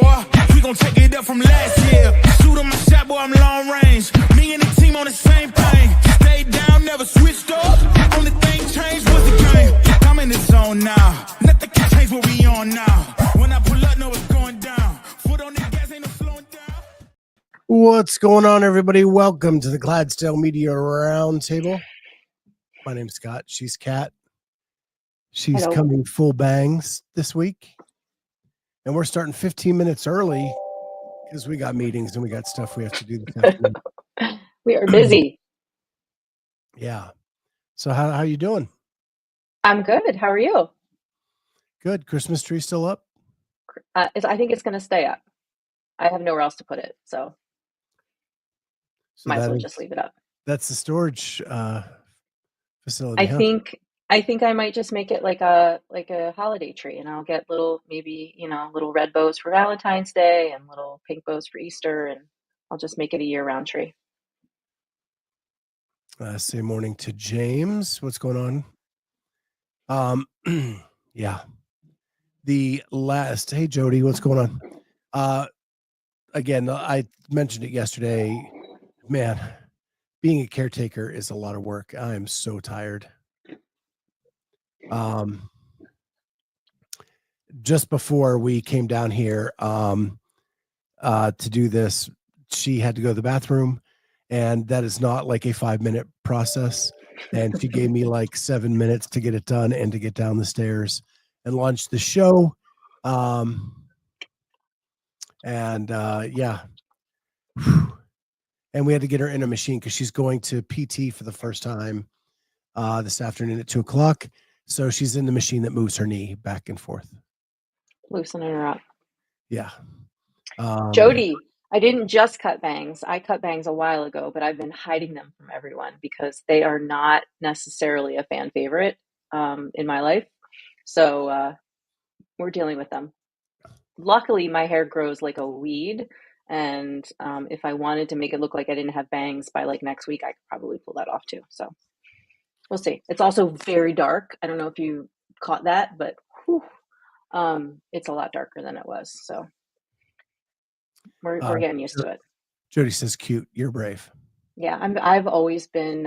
boy. We gon' take it up from last year. Shoot on my shot, boy, I'm long range. Me and the team on the same thing. Stayed down, never switched up. Only thing changed was the game. I'm in the zone now. Nothing can change what we on now. When I pull up, know it's going down. Foot on the gas, ain't no slowing down. What's going on, everybody? Welcome to the Clydesdale Media Roundtable. My name's Scott. She's Kat. She's Hello. coming full bangs this week. And we're starting 15 minutes early because we got meetings and we got stuff we have to do this afternoon. We are busy. Yeah. So how you doing? I'm good. How are you? Good. Christmas tree still up? I think it's going to stay up. I have nowhere else to put it, so might as well just leave it up. That's the storage facility. I think I might just make it like a holiday tree, and I'll get little, maybe, little red bows for Valentine's Day and little pink bows for Easter, and I'll just make it a year-round tree. Say morning to James. What's going on? Yeah. Hey Jody, what's going on? Again, I mentioned it yesterday. Man, being a caretaker is a lot of work. I am so tired. Just before we came down here to do this, she had to go to the bathroom, and that is not like a 5-minute process. And she gave me like 7 minutes to get it done and to get down the stairs and launch the show. Yeah. And we had to get her in a machine because she's going to PT for the first time this afternoon at 2:00. So she's in the machine that moves her knee back and forth. Loosening her up. Yeah. Jody, I didn't just cut bangs. I cut bangs a while ago, but I've been hiding them from everyone because they are not necessarily a fan favorite in my life. So we're dealing with them. Luckily, my hair grows like a weed. And if I wanted to make it look like I didn't have bangs by like next week, I could probably pull that off too. So we'll see. It's also very dark. I don't know if you caught that, but it's a lot darker than it was. So we're getting used to it. Jody says, cute. You're brave. Yeah, I've always been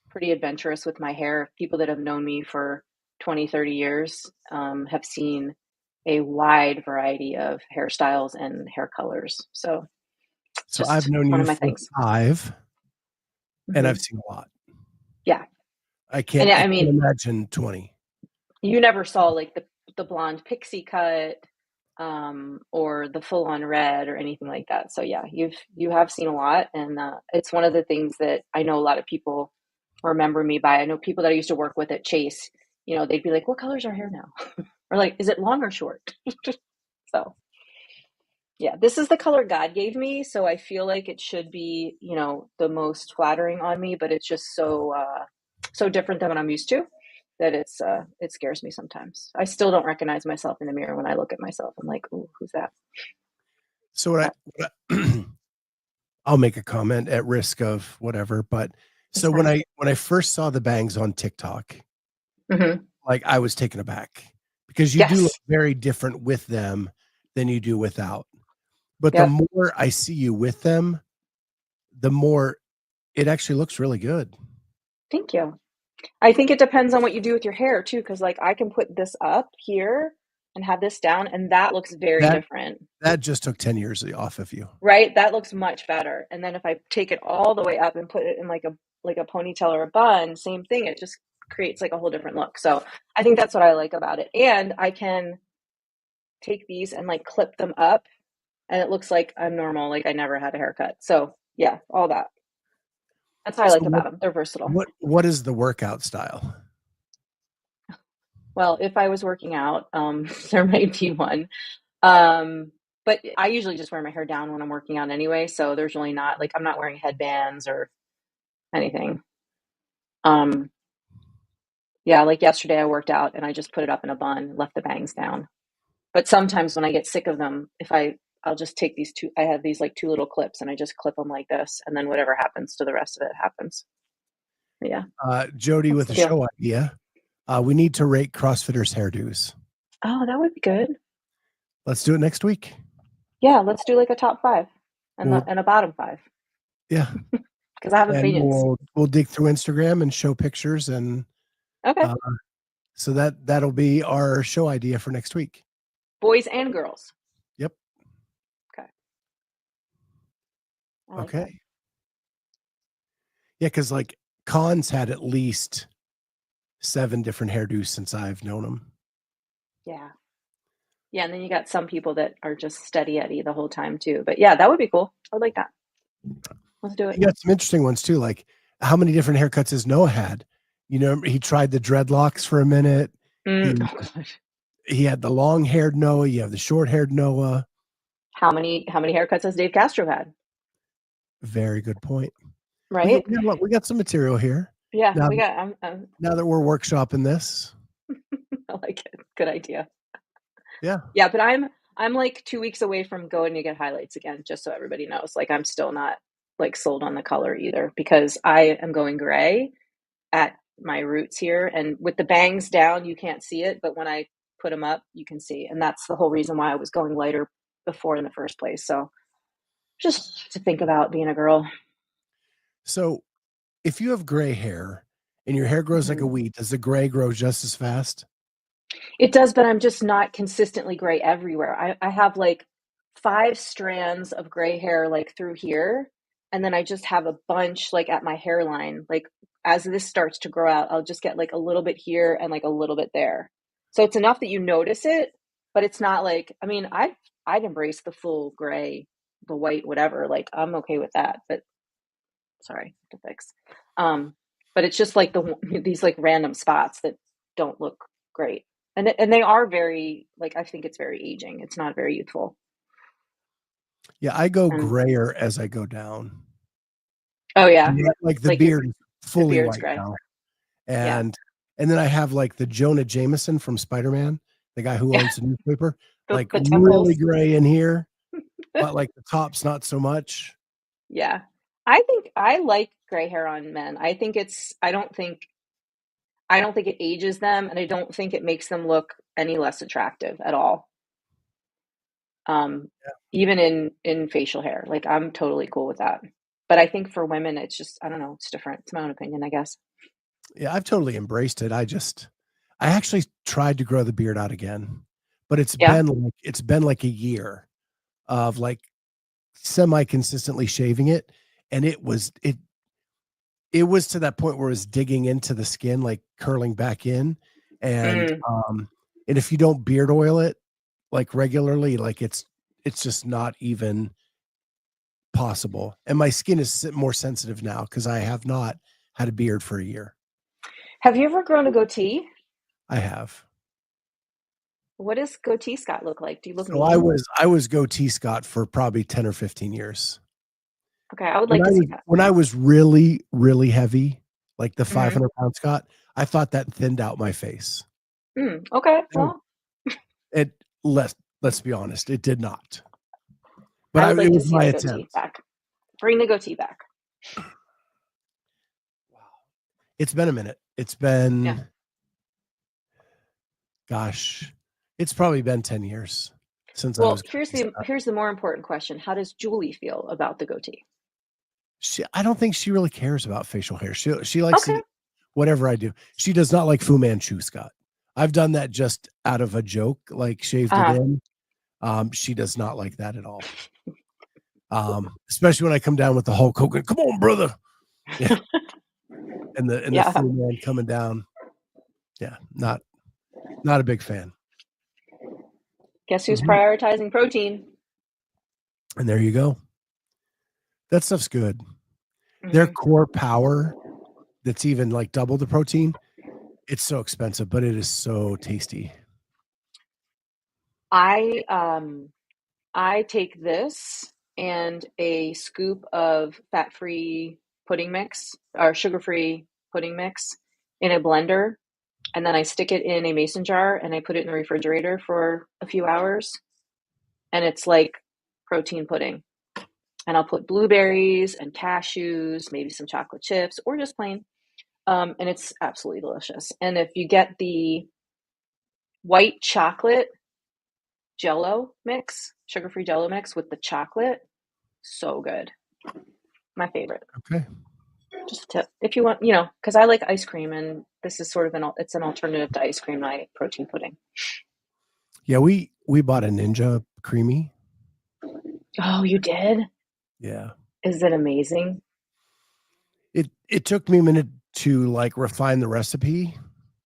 pretty adventurous with my hair. People that have known me for 20, 30 years have seen a wide variety of hairstyles and hair colors. So I've known you for 5, and I've seen a lot. Yeah. I can't imagine 20. You never saw like the blonde pixie cut or the full on red or anything like that. So yeah, you have seen a lot, and it's one of the things that I know a lot of people remember me by. I know people that I used to work with at Chase, they'd be like, what color's our hair now? Or like, is it long or short? So yeah, this is the color God gave me. So I feel like it should be, the most flattering on me, but it's just so different than what I'm used to that it scares me sometimes. I still don't recognize myself in the mirror when I look at myself. I'm like, ooh, who's that? So I'll make a comment at risk of whatever, but so when I first saw the bangs on TikTok, like I was taken aback because you do look very different with them than you do without. But the more I see you with them, the more it actually looks really good. Thank you. I think it depends on what you do with your hair too, because like I can put this up here and have this down, and that looks very different. That just took 10 years off of you. Right? That looks much better. And then if I take it all the way up and put it in like a ponytail or a bun, same thing. It just creates like a whole different look. So I think that's what I like about it. And I can take these and like clip them up, and it looks like I'm normal, like I never had a haircut. So yeah, all that. That's what I like about them. They're versatile. What is the workout style? Well, if I was working out, there might be one. But I usually just wear my hair down when I'm working out anyway. So there's really not, like, I'm not wearing headbands or anything. Yeah, like yesterday I worked out and I just put it up in a bun, left the bangs down. But sometimes when I get sick of them, I'll just take these two, I have these like 2 little clips, and I just clip them like this, and then whatever happens to the rest of it happens. Yeah. Jody with a show idea. We need to rate CrossFitters' hairdos. Oh, that would be good. Let's do it next week. Yeah, let's do like a top 5 and We'll, a bottom 5 yeah. because I have And opinions. we'll dig through Instagram and show pictures, and Okay, so that'll be our show idea for next week. boys and girls. Yep. Okay. I like Okay. that. Yeah, because like Khan's had at least 7 different hairdos since I've known him. Yeah. Yeah, and then you got some people that are just steady Eddie the whole time too. But yeah, that would be cool. I would like that. Let's do it. You got some interesting ones too, like how many different haircuts has Noah had? You know, he tried the dreadlocks for a minute. Oh gosh. He had the long-haired Noah. You have the short-haired Noah. How many haircuts has Dave Castro had? Very good point. Right? We got some material here. Yeah, Now, we got now that we're workshopping this. I like it. Good idea. Yeah. Yeah, but I'm like 2 weeks away from going to get highlights again, just so everybody knows. Like I'm still not like sold on the color either because I am going gray at my roots here, and with the bangs down you can't see it, but when I put them up you can see, and that's the whole reason why I was going lighter before in the first place. So just to think about being a girl. So if you have gray hair and your hair grows like a weed, does the gray grow just as fast? It does, but I'm just not consistently gray everywhere. I have like 5 strands of gray hair like through here, and then I just have a bunch like at my hairline. Like as this starts to grow out, I'll just get like a little bit here and like a little bit there. So it's enough that you notice it, but it's not like, I mean, I'd embrace the full gray, the white, whatever. Like I'm okay with that, but sorry, to fix. But it's just like these like random spots that don't look great. And they are very, like, I think it's very aging. It's not very youthful. Yeah, I go And grayer as I go down. oh yeah, Like the like beard is the fully beard's white gray. now. Yeah, And then I have like the Jonah Jameson from Spider-Man, the guy who yeah. owns the newspaper, like The really temples. gray in here, but like the top's not so much. Yeah, I think I like gray hair on men. I don't think it ages them, and I don't think it makes them look any less attractive at all. Even in facial hair, like I'm totally cool with that. But I think for women, it's just, I don't know, it's different. It's my own opinion, I guess. Yeah, I've totally embraced it. I actually tried to grow the beard out again, but it's Yeah. been like a year of like semi consistently shaving it, and it was to that point where it was digging into the skin, like curling back in, and Mm. and if you don't beard oil it like regularly, like it's just not even possible. And my skin is more sensitive now because I have not had a beard for a year. Have you ever grown a goatee? I have. What does goatee Scott look like? Do you look So mean? I was goatee Scott for probably 10 or 15 years. Okay, I would like to see that. When I was really, really heavy, like the Hmm. 500-pound Scott, I thought that thinned out my face. Okay, No, well, it let's be honest, it did not. I But would it like to was see my the goatee attempt. back. Bring the goatee back. Wow. It's been a minute. It's Yeah. been, gosh, it's probably been 10 years since I Well, was. here's the more important question. How does Julie feel about the goatee? I don't think she really cares about facial hair. She likes Okay. it, whatever I do. She does not like Fu Manchu, Scott. I've done that just out of a joke, like shaved it in. She does not like that at all. Especially when I come down with the Hulk Hogan. Come on, brother. Yeah. And the Yeah. Fu Man coming down. Yeah, not a big fan. Guess who's prioritizing protein? And there you go. That stuff's good. Their core power, that's even like double the protein. It's so expensive, but it is so tasty. I take this and a scoop of fat-free pudding mix or sugar-free pudding mix in a blender, and then I stick it in a mason jar and I put it in the refrigerator for a few hours, and it's like protein pudding. And I'll put blueberries and cashews, maybe some chocolate chips, or just plain. And it's absolutely delicious. And if you get the white chocolate Jello mix, sugar-free Jell-O mix with the chocolate. So good. My favorite. Okay. Just a tip. If you want, because I like ice cream, and this is sort of it's an alternative to ice cream, my protein pudding. Yeah, we bought a Ninja Creamy. Oh, you did? Yeah. Is it amazing? It took me a minute to like refine the recipe,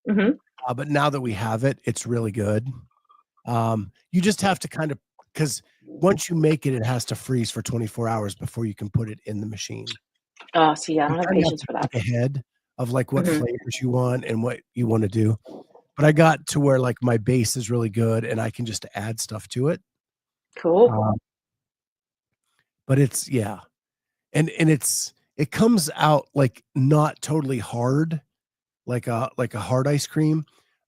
Mm-hmm. but now that we have it, it's really good. You just have to kind of, because once you make it, it has to freeze for 24 hours before you can put it in the machine. Oh, see, I You don't have kind of have patience to for that. think ahead of like what Mhm. flavors you want and what you want to do. But I got to where like my base is really good and I can just add stuff to it. Cool. But it's and it comes out like not totally hard, like a hard ice cream.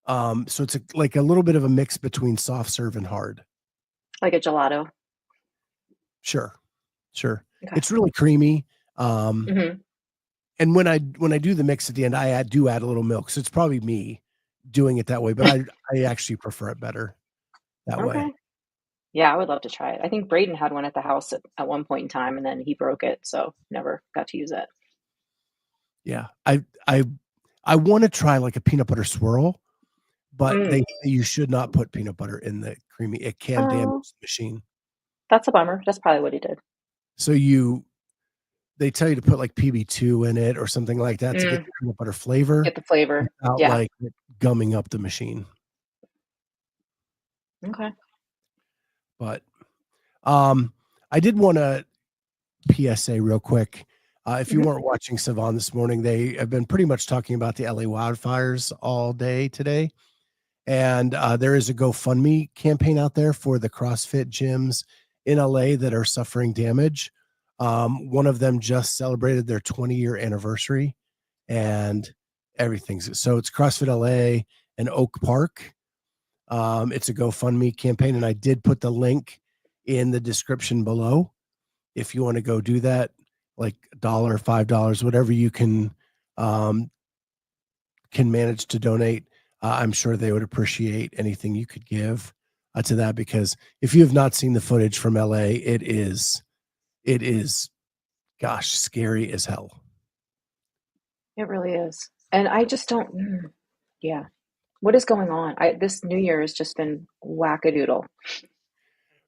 So it's like a little bit of a mix between soft serve and hard. Like a gelato. Sure. Okay. It's really creamy. Mhm. And when I do the mix at the end, I do add a little milk. So it's probably me doing it that way, but I actually prefer it better that way. Okay. Yeah, I would love to try it. I think Braden had one at the house at one point in time, and then he broke it, so never got to use it. Yeah. I want to try like a peanut butter swirl, but they say you should not put peanut butter in the creamy. It can damage Oh, the machine. that's a bummer. That's probably what he did. So they tell you to put like PB2 in it or something like that to get the peanut butter flavor Get the flavor. without Yeah. like gumming up the machine. Okay. But I did want to PSA real quick. If you weren't watching Savan this morning, they have been pretty much talking about the LA wildfires all day today. And there is a GoFundMe campaign out there for the CrossFit gyms in LA that are suffering damage. One of them just celebrated their 20-year anniversary and everything's so it's CrossFit LA and Oak Park. It's a GoFundMe campaign, and I did put the link in the description below. If you want to go do that, like $1, $5, whatever you can manage to donate. I'm sure they would appreciate anything you could give to that, because if you have not seen the footage from LA, it is, gosh, scary as hell. It really is. And I just don't, yeah. What is going on? This New Year has just been wackadoodle.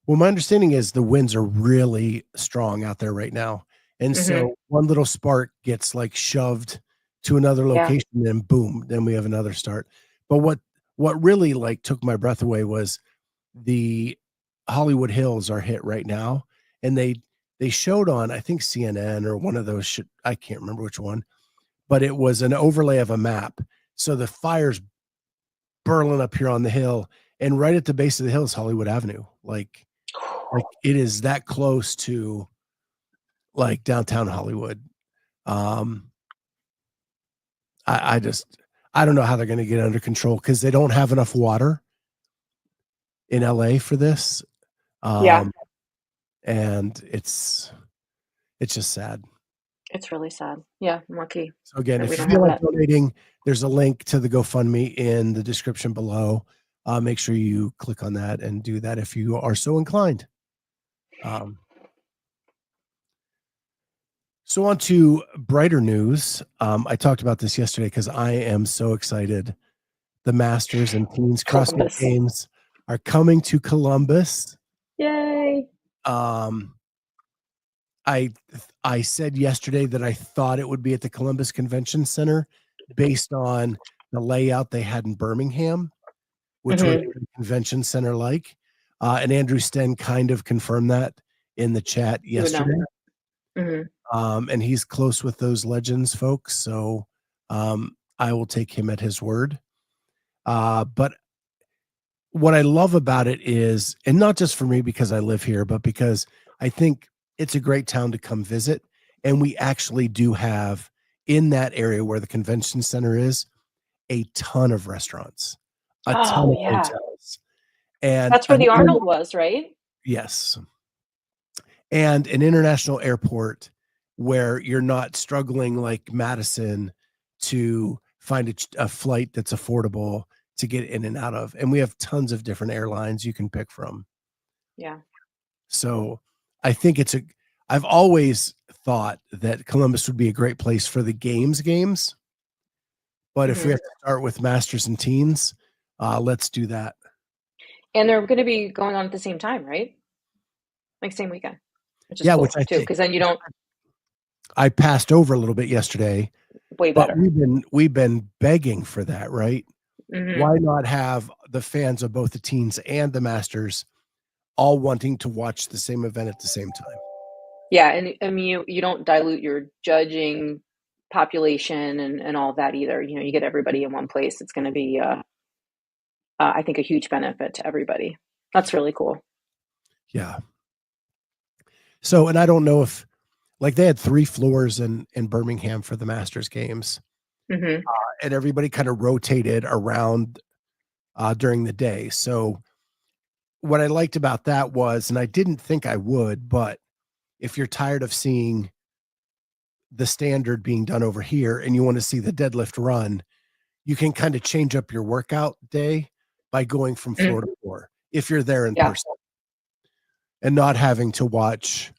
Well, my understanding is the winds are really strong out there right now. And so one little spark gets like shoved to another Yeah. location, and then boom, then we have another start. But what really like took my breath away was the Hollywood Hills are hit right now. And they showed on, I think CNN or one of those, I can't remember which one, but it was an overlay of a map. So the fire's burling up here on the hill, and right at the base of the hill is Hollywood Avenue. Like it is that close to like downtown Hollywood. I don't know how they're going to get under control, because they don't have enough water in LA for this. Yeah. And it's just sad. It's really sad. Yeah, I'm lucky. So again, if we you don't feel have like that. donating, there's a link to the GoFundMe in the description below. Make sure you click on that and do that if you are so inclined. So on to brighter news. I talked about this yesterday because I am so excited. The Masters and Teens CrossFit Columbus. Games are coming to Columbus. Yay. I said yesterday that I thought it would be at the Columbus Convention Center based on the layout they had in Birmingham, which was a convention center like. And Andrew Sten kind of confirmed that in the chat yesterday. And he's close with those Legends folks, so I will take him at his word. But what I love about it is, and not just for me because I live here, but because I think it's a great town to come visit. And we actually do have, in that area where the convention center is, a ton of restaurants, a ton of hotels. And that's where the Arnold was, right? Yes. And an international airport where you're not struggling like Madison to find a flight that's affordable to get in and out of. And we have tons of different airlines you can pick from. Yeah. So I think I've always thought that Columbus would be a great place for the games. But if we have to start with Masters and Teens, let's do that. And they're going to be going on at the same time, right? Like same weekend, which is cool which I too, because then you don't. I passed over a little bit yesterday. Way better. But we've been begging for that, right? Why not have the fans of both the Teens and the Masters all wanting to watch the same event at the same time? Yeah, and I mean, you don't dilute your judging population and all that either. You know, you get everybody in one place. It's going to be, I think, a huge benefit to everybody. That's really cool. Yeah. So, and I don't know if, like, they had 3 floors in Birmingham for the Masters games, and everybody kind of rotated around during the day. So what I liked about that was, and I didn't think I would, but if you're tired of seeing the standard being done over here and you want to see the deadlift run, you can kind of change up your workout day by going from floor to floor if you're there in person and not having to watch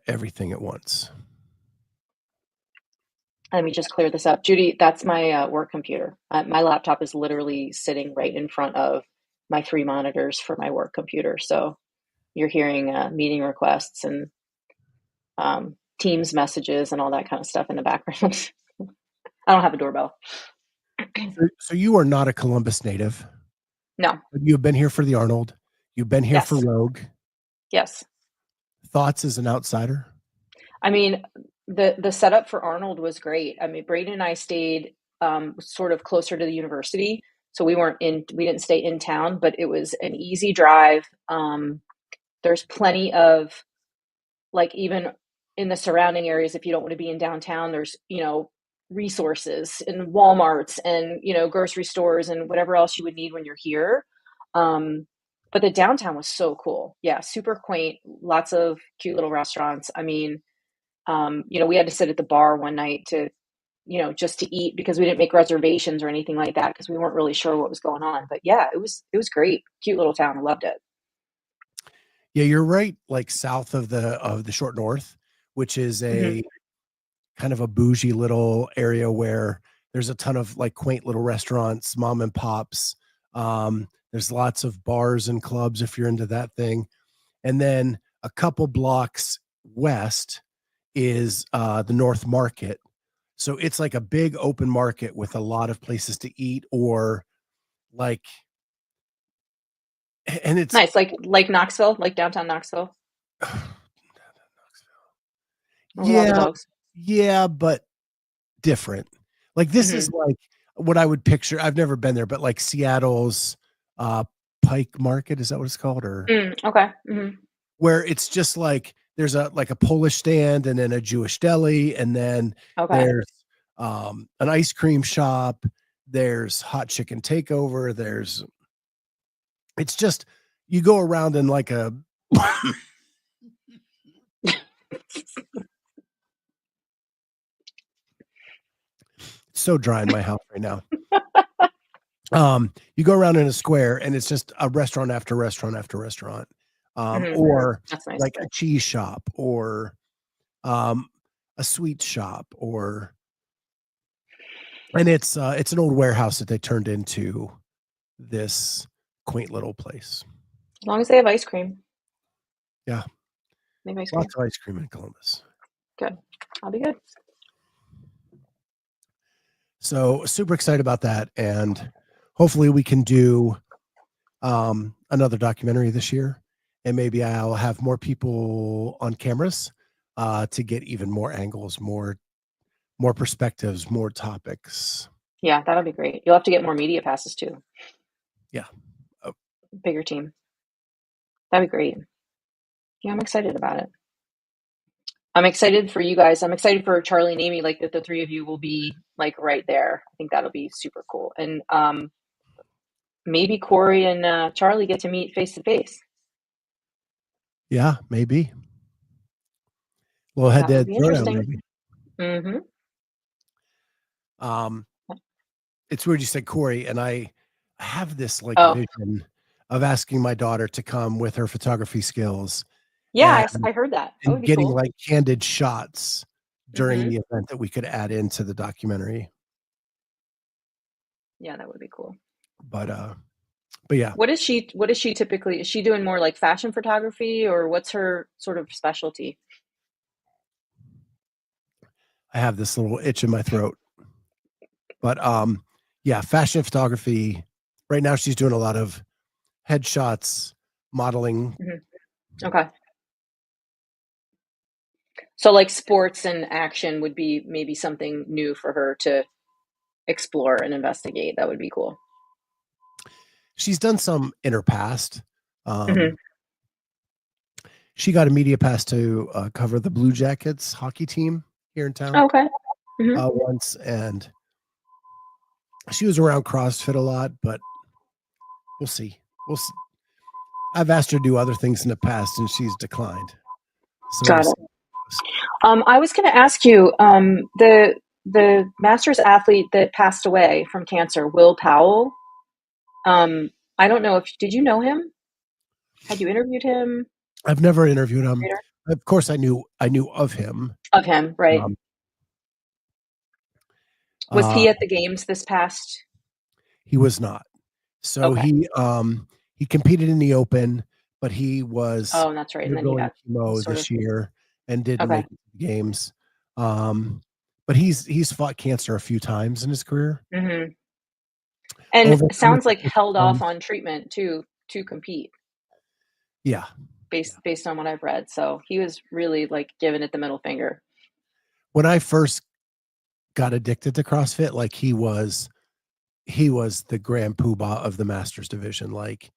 everything at once. Let me just clear this up. Judy, that's my work computer. My laptop is literally sitting right in front of my 3 monitors for my work computer. So you're hearing meeting requests and Teams messages and all that kind of stuff in the background. I don't have a doorbell. So you are not a Columbus native? No. You've been here for the Arnold. You've been here for Rogue. Yes. Thoughts as an outsider? I mean, the setup for Arnold was great. I mean, Braden and I stayed sort of closer to the university. So we didn't stay in town, but it was an easy drive. There's plenty of, like, even in the surrounding areas, if you don't want to be in downtown, there's, resources and Walmarts and, grocery stores and whatever else you would need when you're here. But the downtown was so cool. Yeah. Super quaint, lots of cute little restaurants. I mean, we had to sit at the bar one night to, just to eat because we didn't make reservations or anything like that because we weren't really sure what was going on. But yeah, it was great. Cute little town. I loved it. Yeah, you're right. Like south of the short north, which is a kind of a bougie little area where there's a ton of like quaint little restaurants, mom and pops. There's lots of bars and clubs if you're into that thing. And then a couple blocks west is the North Market. So it's like a big open market with a lot of places to eat, or like, and it's nice, like Knoxville, like downtown Knoxville. Yeah, but different. Like this is like what I would picture. I've never been there, but like Seattle's Pike Market, is that what it's called? Or okay. Where it's just like there's a Polish stand and then a Jewish deli, and then there's an ice cream shop, there's hot chicken takeover, it's just you go around in like a so dry in my house right now. You go around in a square and it's just a restaurant after restaurant after restaurant. Or nice. Like a cheese shop or a sweet shop, and it's an old warehouse that they turned into this quaint little place. As long as they have ice cream. Yeah. Maybe ice cream. Lots of ice cream in Columbus. Good. I'll be good. So super excited about that. And hopefully we can do another documentary this year. And maybe I'll have more people on cameras to get even more angles, more perspectives, more topics. Yeah, that'll be great. You'll have to get more media passes too. Yeah. Bigger team. That'd be great. Yeah, I'm excited about it. I'm excited for you guys. I'm excited for Charlie and Amy, like that the 3 of you will be like right there. I think that'll be super cool. And maybe Corey and Charlie get to meet face to face. Yeah, maybe. Well, head-to-head throwdown, maybe. It's weird you said Corey, and I have this like vision of asking my daughter to come with her photography skills. Yeah, and, I heard that. That and would be getting cool. like candid shots during Mhm. the event that we could add into the documentary. Yeah, that would be cool. But yeah. What is she typically, is she doing more like fashion photography, or what's her sort of specialty? I have this little itch in my throat. But yeah, fashion photography. Right now she's doing a lot of headshots, modeling. Okay. So like sports and action would be maybe something new for her to explore and investigate. That would be cool. She's done some in her past. Mhm. She got a media pass to cover the Blue Jackets hockey team here in town Okay. Mhm. once, and she was around CrossFit a lot, but we'll see. We'll see. I've asked her to do other things in the past, and she's declined. So Got it. I was going to ask you, the Masters athlete that passed away from cancer, Will Powell. I don't know did you know him? Had you interviewed him? I've never interviewed him. Of course, I knew of him. Of him, right? Was he at the games this past? He was not. So Okay. he competed in the Open, but he was That's right. And then he undergoing got chemo sort this of, year and didn't okay. make it to the games. But he's fought cancer a few times in his career. Mm-hmm. And it sounds like held off on treatment to compete. Yeah. Based on what I've read. So he was really like giving it the middle finger. When I first got addicted to CrossFit, like he was the grand poobah of the Masters division. Like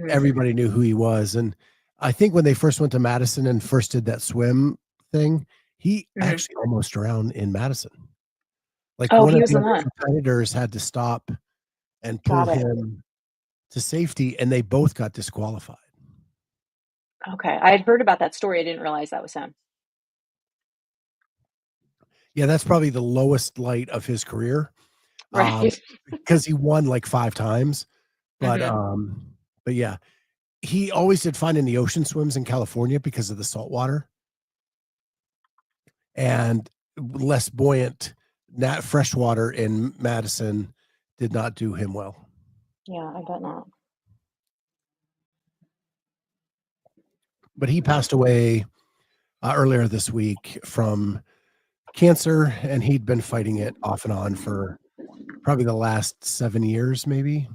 everybody knew who he was. And I think when they first went to Madison and first did that swim thing, he actually almost drowned in Madison. Like one of the other competitors had to stop and pull him to safety, and they both got disqualified. Okay. I had heard about that story. I didn't realize that was him. Yeah, that's probably the lowest light of his career. Right. Because he won like 5 times. But yeah, he always did fine in the ocean swims in California because of the salt water. And less buoyant freshwater in Madison did not do him well. Yeah, I bet not. But he passed away earlier this week from cancer, and he'd been fighting it off and on for probably the last 7 years, maybe.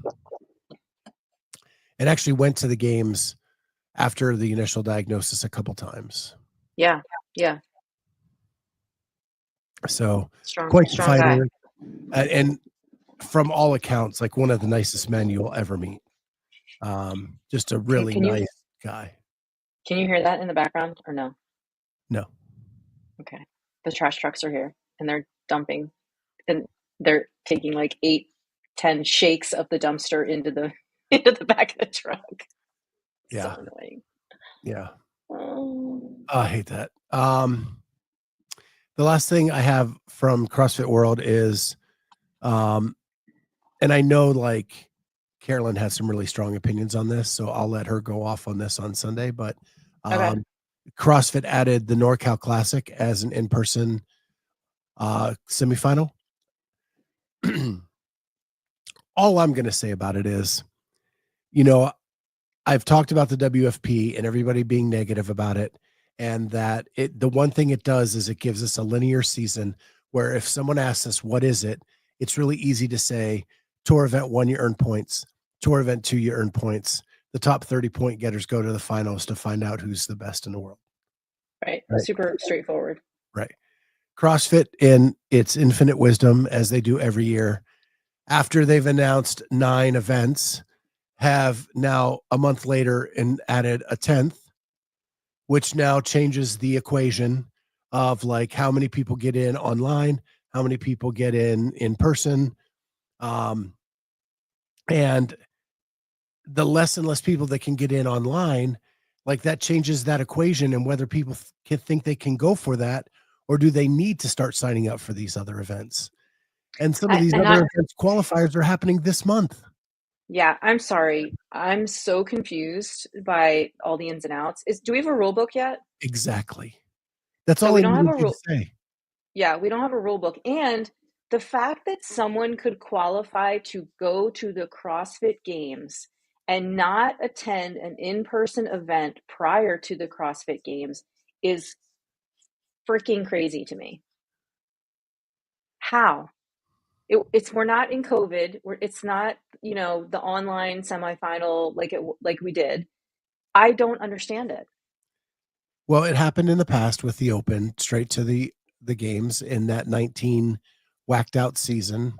And actually went to the games after the initial diagnosis a couple times. Yeah. Yeah. So quite the fighter. And from all accounts, like one of the nicest men you'll ever meet. Just a really nice guy. Can you hear that in the background or no? No. Okay. The trash trucks are here and they're dumping, and they're taking like 8-10 shakes of the dumpster into the back of the truck. Yeah. So annoying. Yeah. I hate that. The last thing I have from CrossFit World is, and I know like Carolyn has some really strong opinions on this, so I'll let her go off on this on Sunday, but CrossFit added the NorCal Classic as an in-person semifinal. All I'm going to say about it is, I've talked about the WFP and everybody being negative about it, and that the one thing it does is it gives us a linear season where if someone asks us, what is it? It's really easy to say, tour event 1, you earn points. Tour event 2, you earn points. The top 30 point getters go to the finals to find out who's the best in the world. Right. Super straightforward. Right. CrossFit, in its infinite wisdom, as they do every year, after they've announced 9 events, have now a month later and added a 10th, which now changes the equation of like how many people get in online, how many people get in person. And the less and less people that can get in online, like that changes that equation, and whether people can think they can go for that, or do they need to start signing up for these other events? And some of these other events qualifiers are happening this month. Yeah, I'm sorry. I'm so confused by all the ins and outs. Do we have a rule book yet? Exactly. That's So all we I don't have needed a you to rule. say. Yeah, we don't have a rule book. And the fact that someone could qualify to go to the CrossFit Games and not attend an in-person event prior to the CrossFit Games is freaking crazy to me. How? We're not in COVID. It's not, the online semifinal like we did. I don't understand it. Well, it happened in the past with the Open, straight to the games in that 19 whacked out season.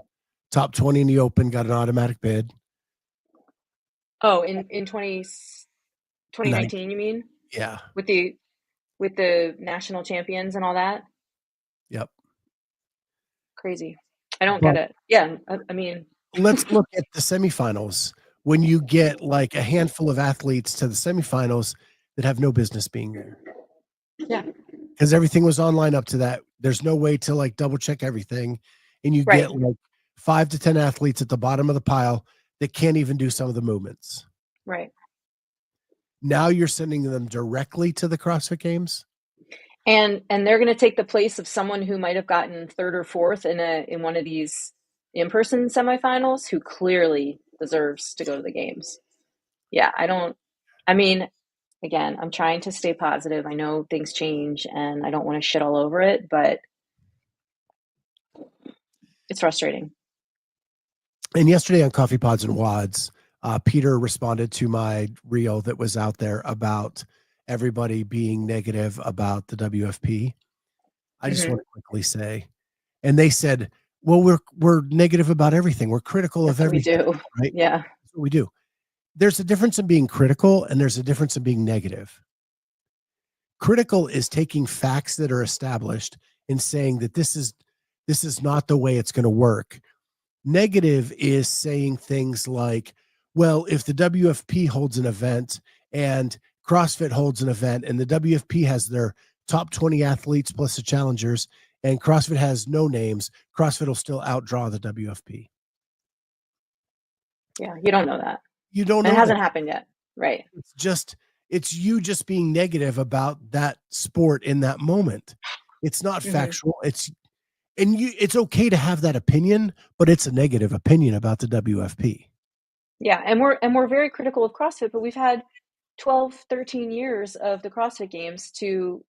Top 20 in the Open got an automatic bid. Oh, in 2019, you mean? Yeah. With the national champions and all that? Yep. Crazy. I don't But get it. Yeah, I mean, let's look at the semifinals. When you get like a handful of athletes to the semifinals that have no business being there. yeah, Because everything was online up to that. There's no way to like double check everything. And you right, get like 5 to 10 athletes at the bottom of the pile that can't even do some of the movements. right. Now you're sending them directly to the CrossFit Games. And they're going to take the place of someone who might have gotten third or fourth in one of these in-person semifinals who clearly deserves to go to the games. Yeah, I mean, again, I'm trying to stay positive. I know things change and I don't want to shit all over it, but it's frustrating. And yesterday on Coffee Pods and Wads, Peter responded to my reel that was out there about everybody being negative about the WFP. I just want to quickly say, and they said, well, we're negative about everything. We're critical of That's what we everything, do. right? Yeah. That's what we do. There's a difference in being critical and there's a difference in being negative. Critical is taking facts that are established and saying that this is not the way it's going to work. Negative is saying things like, well, if the WFP holds an event and CrossFit holds an event and the WFP has their top 20 athletes plus the challengers and CrossFit has no names, CrossFit will still outdraw the WFP. Yeah, you don't know that. You don't know. And it hasn't happened yet. Right. It's you just being negative about that sport in that moment. It's not factual. It's okay to have that opinion, but it's a negative opinion about the WFP. Yeah, and we're very critical of CrossFit, but we've had 12, 13 years of the CrossFit Games to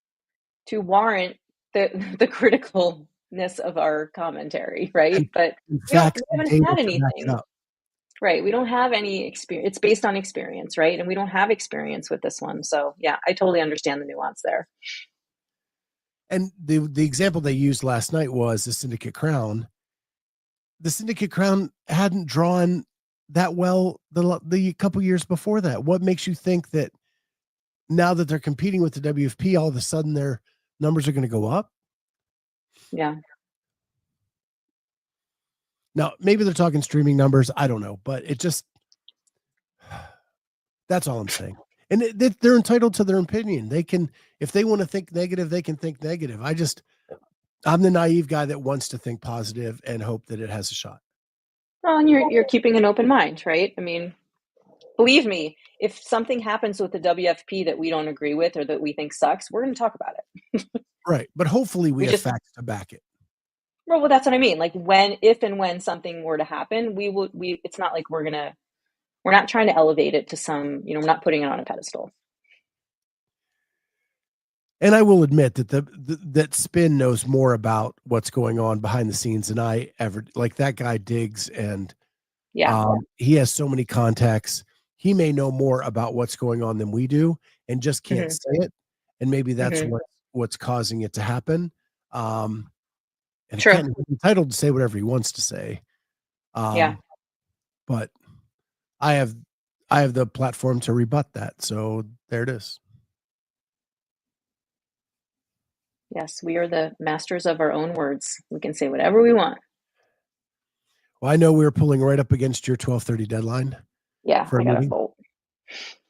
warrant the criticalness of our commentary, right? But In we fact, haven't data had to back it anything. up. Right. We don't have any experience. It's based on experience, right? And we don't have experience with this one. So yeah, I totally understand the nuance there. And the example they used last night was the Syndicate Crown. The Syndicate Crown hadn't drawn that well the couple years before that. What makes you think that now that they're competing with the WFP, all of a sudden their numbers are going to go up? Yeah. Now, maybe they're talking streaming numbers. I don't know, but that's all I'm saying. And they're entitled to their opinion. They can, if they want to think negative, they can think negative. I'm the naive guy that wants to think positive and hope that it has a shot. Well, and you're keeping an open mind, right? I mean, believe me, if something happens with the WFP that we don't agree with or that we think sucks, we're going to talk about it. Right. But hopefully we have facts to back it. Well, that's what I mean. Like if and when something were to happen, it's not like we're not trying to elevate it to some, we're not putting it on a pedestal. And I will admit that that Spin knows more about what's going on behind the scenes than I ever. Like that guy digs, and he has so many contacts. He may know more about what's going on than we do, and just can't say it. And maybe that's what's causing it to happen. And again, he's entitled to say whatever he wants to say. But I have the platform to rebut that. So there it is. Yes, we are the masters of our own words. We can say whatever we want. Well, I know we're pulling right up against your 12:30 deadline. Yeah, I got to vote.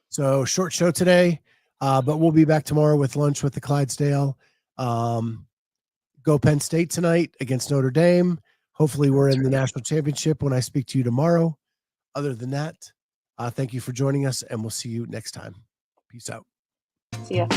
So short show today, but we'll be back tomorrow with lunch with the Clydesdale. Go Penn State tonight against Notre Dame. Hopefully we're in the national championship when I speak to you tomorrow. other than that, thank you for joining us, and we'll see you next time. Peace out. See ya.